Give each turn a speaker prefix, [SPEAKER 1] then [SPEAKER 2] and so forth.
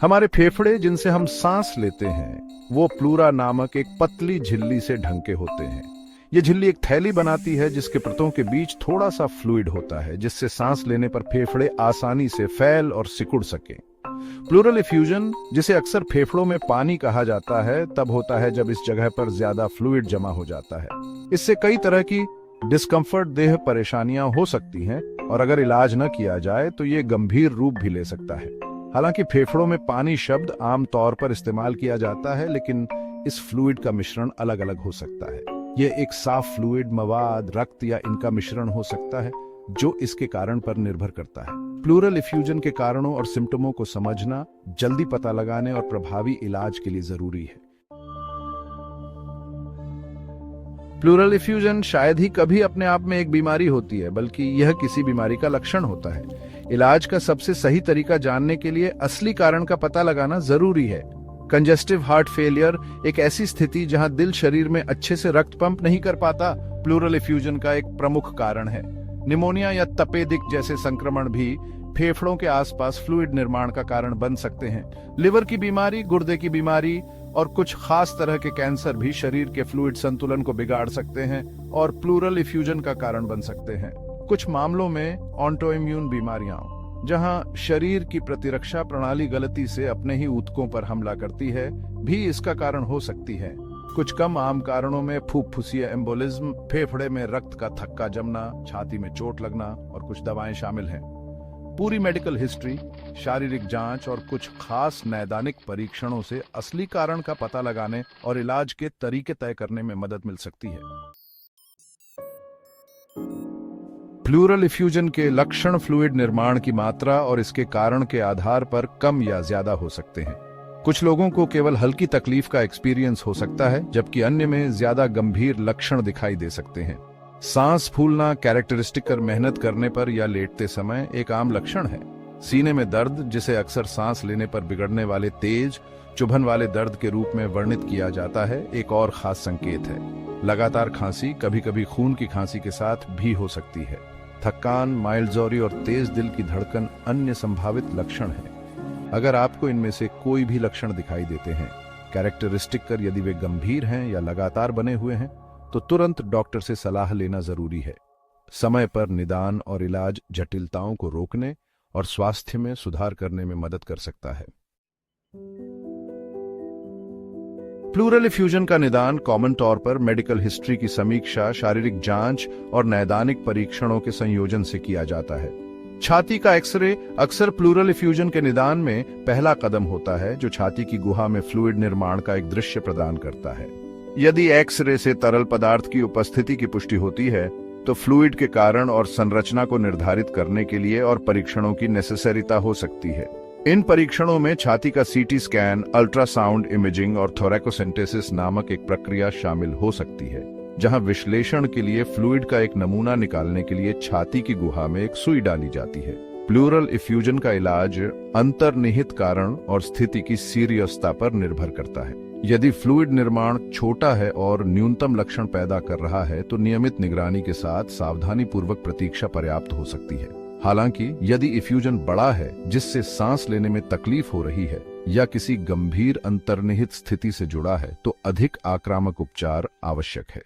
[SPEAKER 1] हमारे फेफड़े जिनसे हम सांस लेते हैं वो प्लूरा नामक एक पतली झिल्ली से ढंके होते हैं। ये झिल्ली एक थैली बनाती है जिसके परतों के बीच थोड़ा सा फ्लूइड होता है जिससे सांस लेने पर फेफड़े आसानी से फैल और सिकुड़ सके। प्लूरल इफ्यूजन, जिसे अक्सर फेफड़ों में पानी कहा जाता है, तब होता है जब इस जगह पर ज्यादा फ्लूइड जमा हो जाता है। इससे कई तरह की डिस्कम्फर्ट, देह परेशानियां हो सकती हैं और अगर इलाज न किया जाए तो ये गंभीर रूप भी ले सकता है। हालांकि फेफड़ों में पानी शब्द आम तौर पर इस्तेमाल किया जाता है, लेकिन इस फ्लूइड का मिश्रण अलग अलग हो सकता है। ये एक साफ फ्लूइड, मवाद, रक्त या इनका मिश्रण हो सकता है जो इसके कारण पर निर्भर करता है। प्लूरल इफ्यूजन के कारणों और सिम्टमों को समझना जल्दी पता लगाने और प्रभावी इलाज के लिए जरूरी है। प्लूरल इफ्यूजन शायद ही कभी अपने आप में एक बीमारी होती है, बल्कि यह किसी बीमारी का लक्षण होता है। इलाज का सबसे सही तरीका जानने के लिए असली कारण का पता लगाना जरूरी है। कंजेस्टिव हार्ट फेलियर एक ऐसी स्थिति जहां दिल शरीर में अच्छे से रक्त पंप नहीं कर पाता, प्लूरल इफ्यूजन का एक प्रमुख कारण है। निमोनिया या तपेदिक जैसे संक्रमण भी फेफड़ों के आसपास फ्लूइड निर्माण का कारण बन सकते हैं। लिवर की बीमारी, गुर्दे की बीमारी और कुछ खास तरह के कैंसर भी शरीर के फ्लूइड संतुलन को बिगाड़ सकते हैं और प्लूरल इफ्यूजन का कारण बन सकते हैं। कुछ मामलों में ऑटोइम्यून बीमारियां, जहां शरीर की प्रतिरक्षा प्रणाली गलती से अपने ही ऊतकों पर हमला करती है, भी इसका कारण हो सकती है। कुछ कम आम कारणों में फुफ्फुसीय एम्बोलिज्म, फेफड़े में रक्त का थक्का जमना, छाती में चोट लगना और कुछ दवाएं शामिल हैं। पूरी मेडिकल हिस्ट्री, शारीरिक जांच और कुछ खास नैदानिक परीक्षणों से असली कारण का पता लगाने और इलाज के तरीके तय करने में मदद मिल सकती है। प्लूरल इफ्यूजन के लक्षण फ्लूइड निर्माण की मात्रा और इसके कारण के आधार पर कम या ज्यादा हो सकते हैं। कुछ लोगों को केवल हल्की तकलीफ का एक्सपीरियंस हो सकता है, जबकि अन्य में ज्यादा गंभीर लक्षण दिखाई दे सकते हैं। सांस फूलना, कैरेक्टरिस्टिक कर मेहनत करने पर या लेटते समय एक आम लक्षण है। सीने में दर्द, जिसे अक्सर सांस लेने पर बिगड़ने वाले तेज चुभन वाले दर्द के रूप में वर्णित किया जाता है, एक और खास संकेत है। लगातार खांसी, कभी कभी खून की खांसी के साथ भी हो सकती है। थकान, माइल्डजोरी और तेज दिल की धड़कन अन्य संभावित लक्षण हैं। अगर आपको इनमें से कोई भी लक्षण दिखाई देते हैं, कैरेक्टरिस्टिक कर यदि वे गंभीर हैं या लगातार बने हुए हैं, तो तुरंत डॉक्टर से सलाह लेना जरूरी है। समय पर निदान और इलाज जटिलताओं को रोकने और स्वास्थ्य में सुधार करने में मदद कर सकता है। प्लूरल इफ्यूजन का निदान कॉमन तौर पर मेडिकल हिस्ट्री की समीक्षा, शारीरिक जांच और नैदानिक परीक्षणों के संयोजन से किया जाता है। छाती का एक्सरे अक्सर प्लूरल इफ्यूजन के निदान में पहला कदम होता है, जो छाती की गुहा में फ्लूइड निर्माण का एक दृश्य प्रदान करता है। यदि एक्सरे से तरल पदार्थ की उपस्थिति की पुष्टि होती है, तो फ्लूइड के कारण और संरचना को निर्धारित करने के लिए और परीक्षणों की नेसेसरीता हो सकती है। इन परीक्षणों में छाती का सीटी स्कैन, अल्ट्रासाउंड इमेजिंग और थोरैकोसेंटेसिस नामक एक प्रक्रिया शामिल हो सकती है, जहां विश्लेषण के लिए फ्लूइड का एक नमूना निकालने के लिए छाती की गुहा में एक सुई डाली जाती है। प्लूरल इफ्यूजन का इलाज अंतर्निहित कारण और स्थिति की सीरियसता पर निर्भर करता है। यदि फ्लूइड निर्माण छोटा है और न्यूनतम लक्षण पैदा कर रहा है, तो नियमित निगरानी के साथ सावधानी पूर्वक प्रतीक्षा पर्याप्त हो सकती है। हालांकि यदि इफ्यूजन बड़ा है, जिससे सांस लेने में तकलीफ हो रही है या किसी गंभीर अंतर्निहित स्थिति से जुड़ा है, तो अधिक आक्रामक उपचार आवश्यक है।